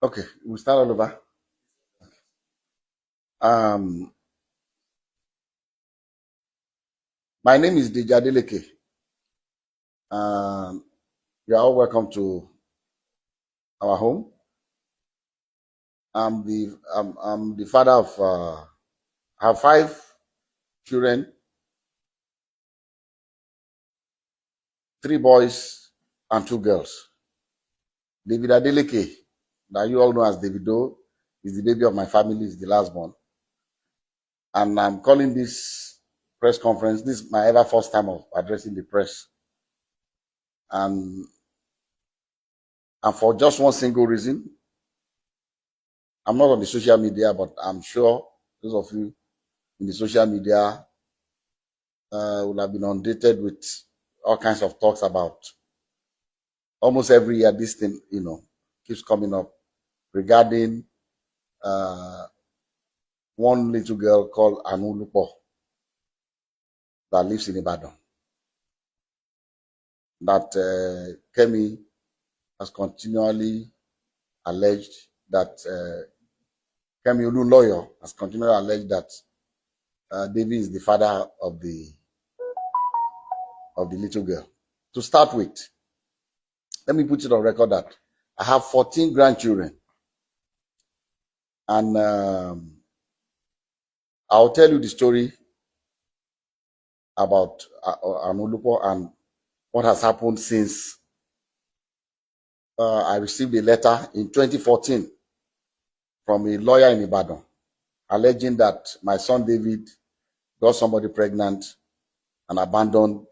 Okay, we'll start all over. Um, my name is Deja Deleke. Um, you are all welcome to our home. I'm the father of I have five children, three boys and two girls. David Adeleke, that you all know as Davido, is the baby of my family, is the last born. And I'm calling this press conference. This is my ever first time of addressing the press. And, and for just one single reason, I'm not on the social media, but I'm sure those of you in the social media will have been inundated with all kinds of talks about almost every year. This thing, keeps coming up regarding uh, one little girl called Anulupo that lives in Ibadan. That Kemi has continually alleged that Kemi Olu lawyer has continually alleged that David is the father of the little girl. To start with, let me put it on record that I have 14 grandchildren, and I'll tell you the story about Anulupo and what has happened since I received a letter in 2014 from a lawyer in Ibadan alleging that my son David got somebody pregnant and abandoned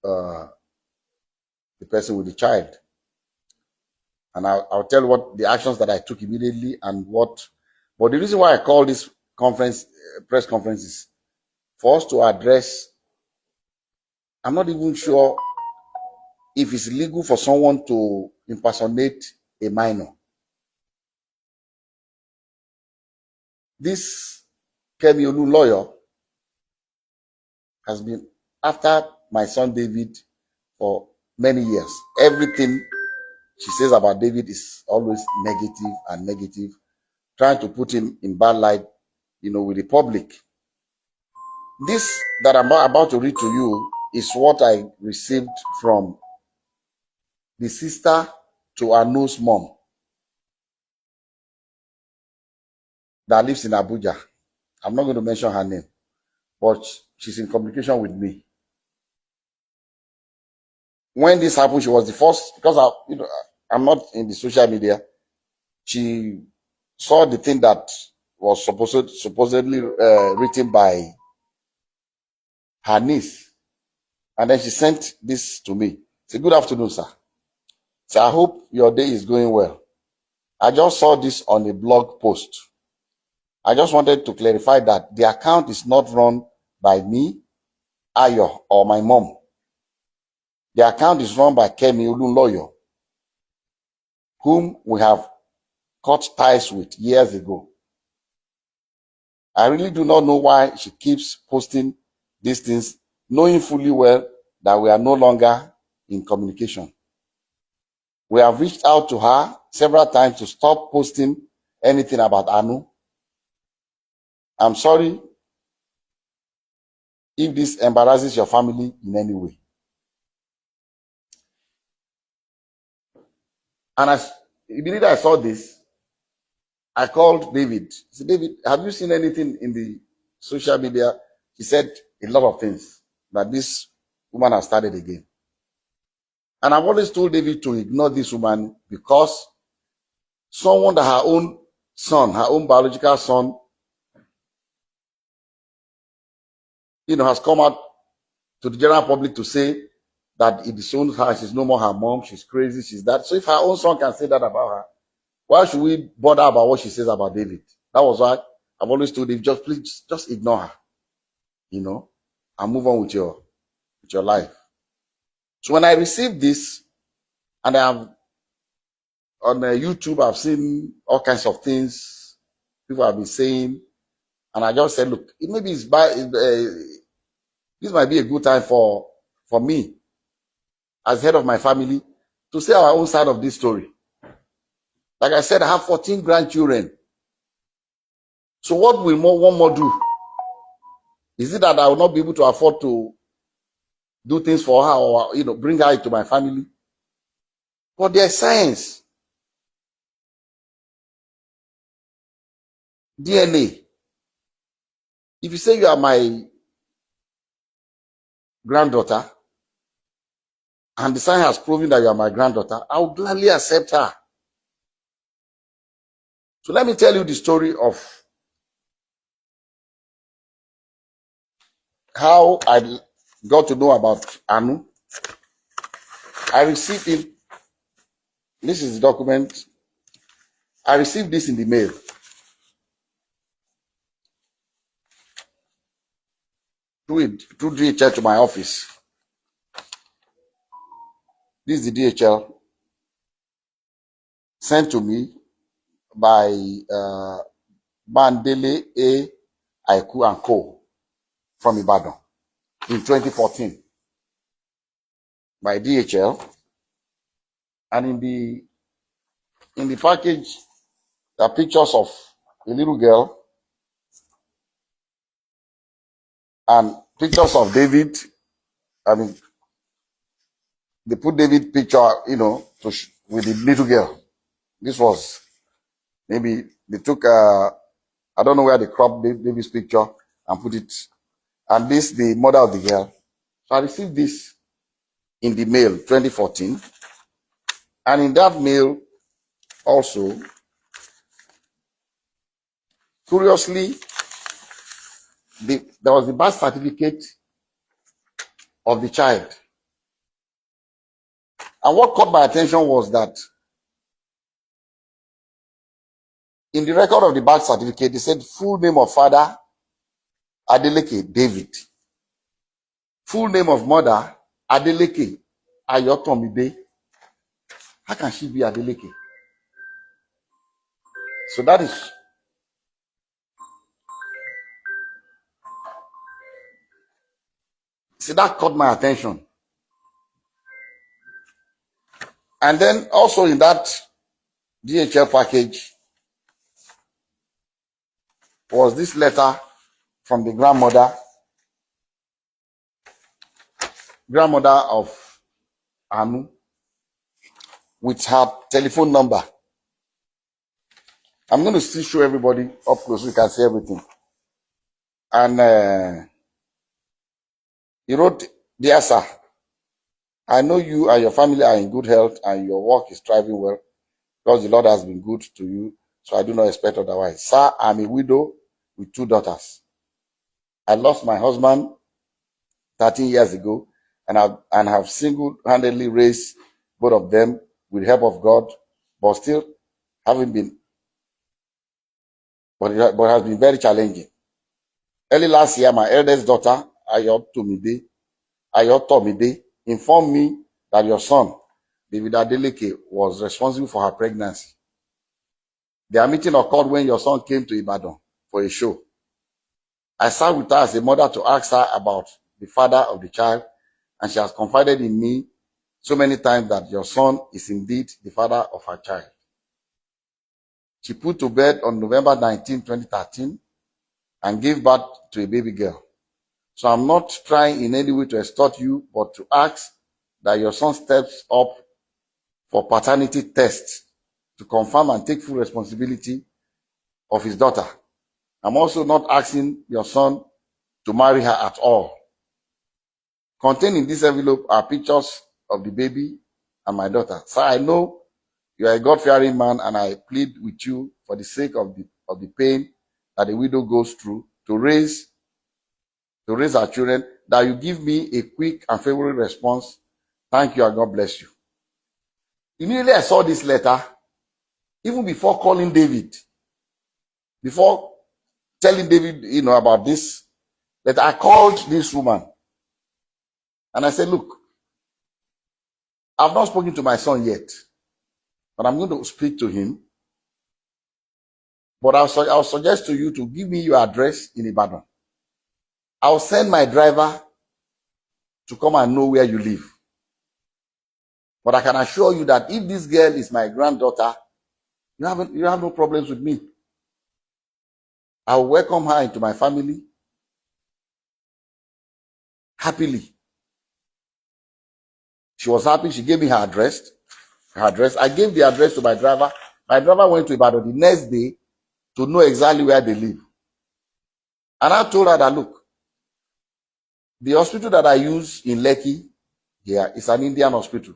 uh, the person with the child. And I'll tell you what the actions that I took immediately and what. But the reason why I call this press conference, is for us to address. I'm not even sure if it's legal for someone to impersonate a minor. This Kemi Olu lawyer has been after my son David for many years. Everything she says about David is always negative and negative, trying to put him in bad light, with the public. This that I'm about to read to you is what I received from the sister to Anu's mom that lives in Abuja. I'm not going to mention her name, but she's in communication with me. When this happened, she was the first, because I'm not in the social media. She saw the thing that was supposedly written by her niece, and then she sent this to me. Say, "Good afternoon, sir. So I hope your day is going well. I just saw this on a blog post. I just wanted to clarify that the account is not run by me, Ayo, or my mom. The account is run by Kemi Olunloyo, whom we have cut ties with years ago. I really do not know why she keeps posting these things, knowing fully well that we are no longer in communication. We have reached out to her several times to stop posting anything about Anu. I'm sorry if this embarrasses your family in any way." And as immediately I saw this, I called David. I said, "David, have you seen anything in the social media?" He said a lot of things that this woman has started again. And I've always told David to ignore this woman, because someone that her own son, her own biological son, has come out to the general public to say that it disowns her, she's no more her mom, she's crazy, she's that. So if her own son can say that about her, why should we bother about what she says about David? That was why I've always told David, please just ignore her, and move on with your life. So when I received this, and I have on YouTube, I've seen all kinds of things people have been saying, and I just said, look, maybe this might be a good time for me, as head of my family, to say our own side of this story. Like I said, I have 14 grandchildren. So what will one more do? Is it that I will not be able to afford to do things for her, or bring her into my family? But there's science, DNA. If you say you are my granddaughter, and the science has proven that you are my granddaughter, I will gladly accept her. So let me tell you the story of how I got to know about Anu. I received it. This is the document. I received this in the mail. Through DHL to my office. This is the DHL sent to me by Bandele A. Aiku and Co. from Ibadan in 2014 by DHL. And in the package, there are pictures of a little girl and pictures of David. I mean, they put David picture, with the little girl. This was maybe they took, I don't know where they cropped David's picture and put it. And this, the mother of the girl. So I received this in the mail 2014. And in that mail also, curiously, there was the birth certificate of the child. And what caught my attention was that in the record of the birth certificate, they said full name of father, Adeleke David. Full name of mother, Adeleke Ayotomide. How can she be Adeleke? So that caught my attention. And then also in that DHL package was this letter from the grandmother of Anu with her telephone number. I'm going to still show everybody up close so you can see everything. And he wrote, "Dear sir, I know you and your family are in good health and your work is thriving well because the Lord has been good to you, so I do not expect otherwise. Sir, I'm a widow with 2 daughters. I lost my husband 13 years ago and have single-handedly raised both of them with the help of God, but it has been very challenging. Early last year, my eldest daughter, Ayotomide, informed me that your son, David Adeleke, was responsible for her pregnancy. Their meeting occurred when your son came to Ibadan for a show. I sat with her as a mother to ask her about the father of the child, and she has confided in me so many times that your son is indeed the father of her child. She put to bed on November 19, 2013, and gave birth to a baby girl. So I'm not trying in any way to extort you, but to ask that your son steps up for paternity tests to confirm and take full responsibility of his daughter. I'm also not asking your son to marry her at all. Contained in this envelope are pictures of the baby and my daughter. Sir, I know you are a God-fearing man, and I plead with you for the sake of the pain that a widow goes through to raise our children, that you give me a quick and favorable response. Thank you and God bless you." Immediately I saw this letter, even before calling David, before telling David, about this, that I called this woman and I said, "Look, I've not spoken to my son yet, but I'm going to speak to him. But I'll suggest to you to give me your address in Ibadan. I'll send my driver to come and know where you live. But I can assure you that if this girl is my granddaughter, You have no problems with me. I'll welcome her into my family happily. She was happy. She gave me her address. I gave the address to my driver. My driver went to Ibadan the next day to know exactly where they live. And I told her that, look, the hospital that I use in Lekki here is an Indian hospital,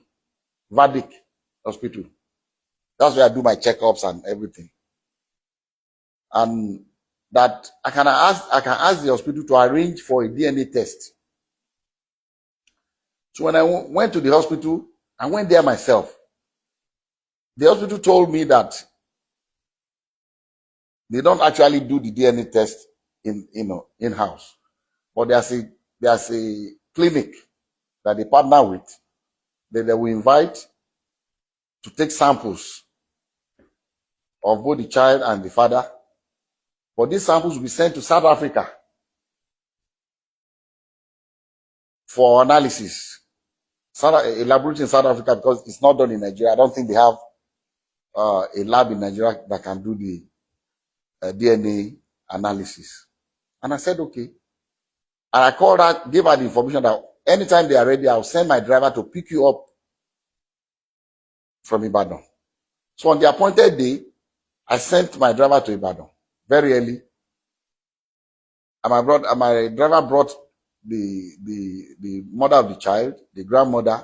Vedic hospital. That's where I do my checkups and everything. And that I can ask the hospital to arrange for a DNA test. So when I went to the hospital, I went there myself. The hospital told me that they don't actually do the DNA test in-house, but there's a clinic that they partner with that they will invite to take samples of both the child and the father. But these samples will be sent to South Africa for analysis. A laboratory in South Africa, because it's not done in Nigeria. I don't think they have a lab in Nigeria that can do the DNA analysis. And I said, okay. And I called her, gave her the information that anytime they are ready, I'll send my driver to pick you up from Ibadan. So on the appointed day, I sent my driver to Ibadan very early. And my driver brought the mother of the child, the grandmother,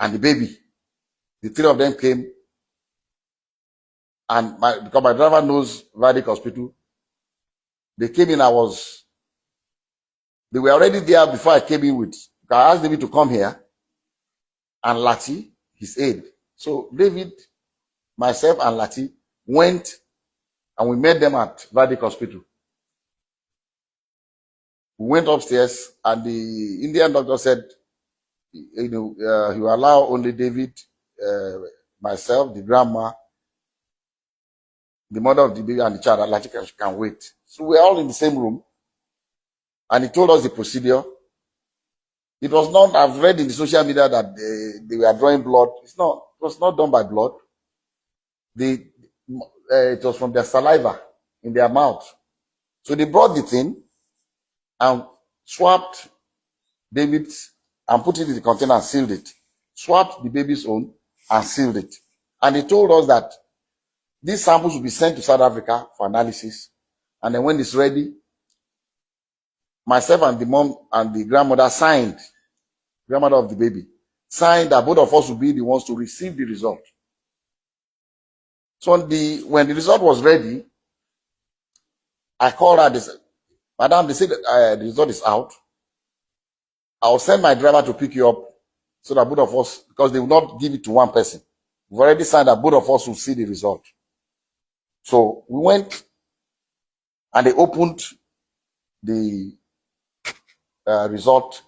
and the baby. The three of them came. And because my driver knows Vedic Hospital, they came in. They were already there before I came in with. I asked David to come here and Lati, his aide. So David, myself, and Lati went and we met them at Vedic Hospital. We went upstairs and the Indian doctor said, he will allow only David, myself, the grandma, the mother of the baby, and the child. Lati can wait. So we're all in the same room. And he told us the procedure. It was not, I've read in the social media that they were drawing blood. It was not done by blood. It was from their saliva in their mouth. So they brought the thing and swapped David's and put it in the container and sealed it. Swapped the baby's own and sealed it. And they told us that these samples will be sent to South Africa for analysis. And then when it's ready, myself and the mom and the grandmother grandmother of the baby, signed that both of us will be the ones to receive the result. So when the result was ready, I called her. They said, Madam, they said the result is out. I'll send my driver to pick you up so that both of us, because they will not give it to one person. We've already signed that both of us will see the result. So we went and they opened the result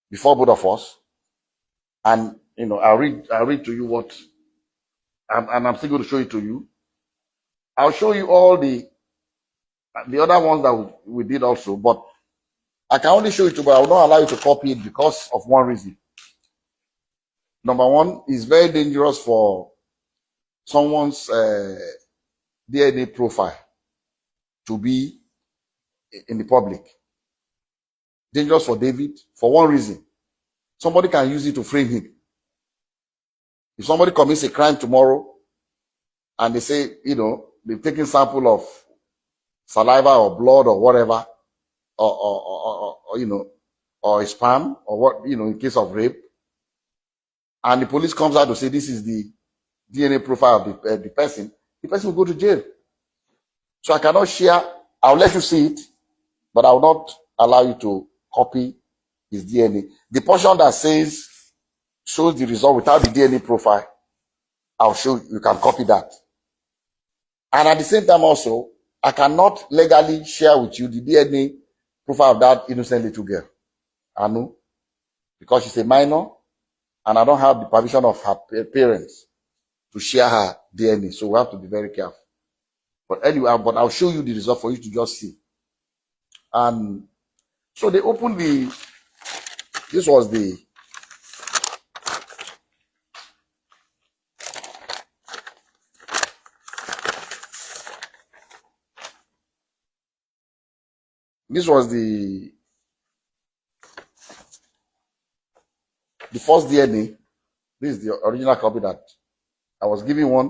before both of us. And, I'll read to you what, and I'm still going to show it to you. I'll show you all the other ones that we did also, but I can only show it to you, but I will not allow you to copy it because of one reason. Number one, it's very dangerous for someone's DNA profile to be in the public. Dangerous for David for one reason. Somebody can use it to frame him. If somebody commits a crime tomorrow and they say, they've taken sample of saliva or blood or whatever, or a sperm or what, in case of rape, and the police comes out to say this is the DNA profile of the person will go to jail. So I cannot share. I'll let you see it, but I will not allow you to copy his DNA. The portion that shows the result without the DNA profile, I'll show you can copy that. And at the same time also, I cannot legally share with you the DNA profile of that innocent little girl, Anu, because she's a minor and I don't have the permission of her parents to share her DNA. So we have to be very careful. But anyway, I'll show you the result for you to just see. And so they opened this was the This was the first DNA. This is the original copy that I was giving one,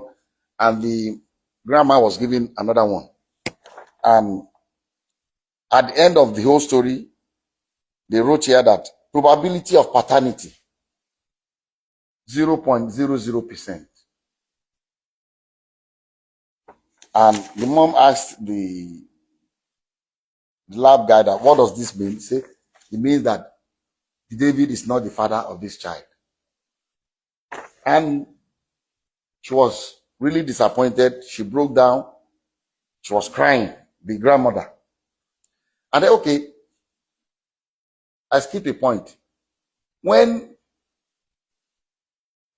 and the grandma was giving another one. And at the end of the whole story, they wrote here that probability of paternity 0.00%. And the mom asked the lab guy that, what does this mean? He said, it means that David is not the father of this child. And she was really disappointed. She broke down. She was crying, the grandmother. And then, okay, I skipped a point. When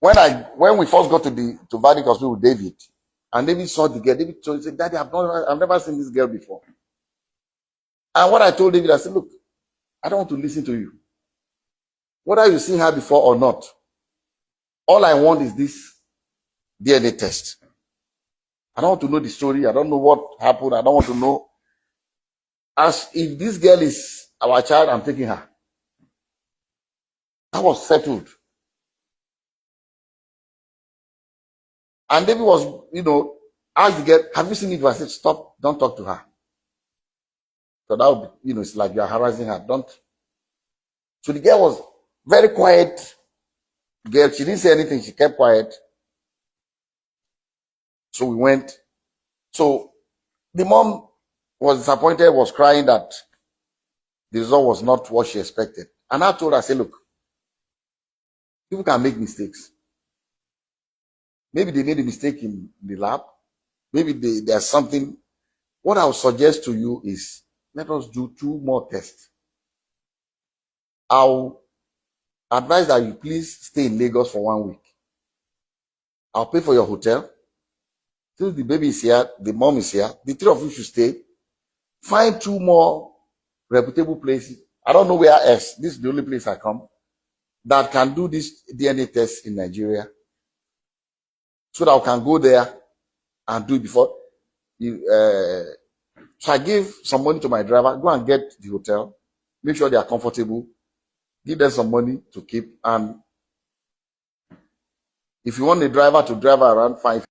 we first got to Vadic Hospital with David, and David saw the girl, David said, Daddy, I've never seen this girl before. And what I told David, I said, look, I don't want to listen to you. Whether you've seen her before or not, all I want is this DNA test. I don't want to know the story. I don't know what happened. I don't want to know. As if this girl is our child, I'm taking her. That was settled. And David was, asked the girl, have you seen it? I said, stop, don't talk to her. So that would be, it's like you're harassing her. Don't. So the girl was very quiet. Girl, she didn't say anything. She kept quiet. So we went. So the mom was disappointed, was crying that the result was not what she expected. And I told her, I said, look, people can make mistakes. Maybe they made a mistake in the lab. Maybe there's something. What I would suggest to you is let us do 2 more tests. I'll advise that you please stay in Lagos for 1 week. I'll pay for your hotel. Since the baby is here, the mom is here, the 3 of you should stay. Find 2 more reputable places. I don't know where else. This is the only place I come that can do this DNA test in Nigeria. So that I can go there and do it before. So I gave some money to my driver. Go and get the hotel. Make sure they are comfortable. Give them some money to keep. And if you want the driver to drive around, fine.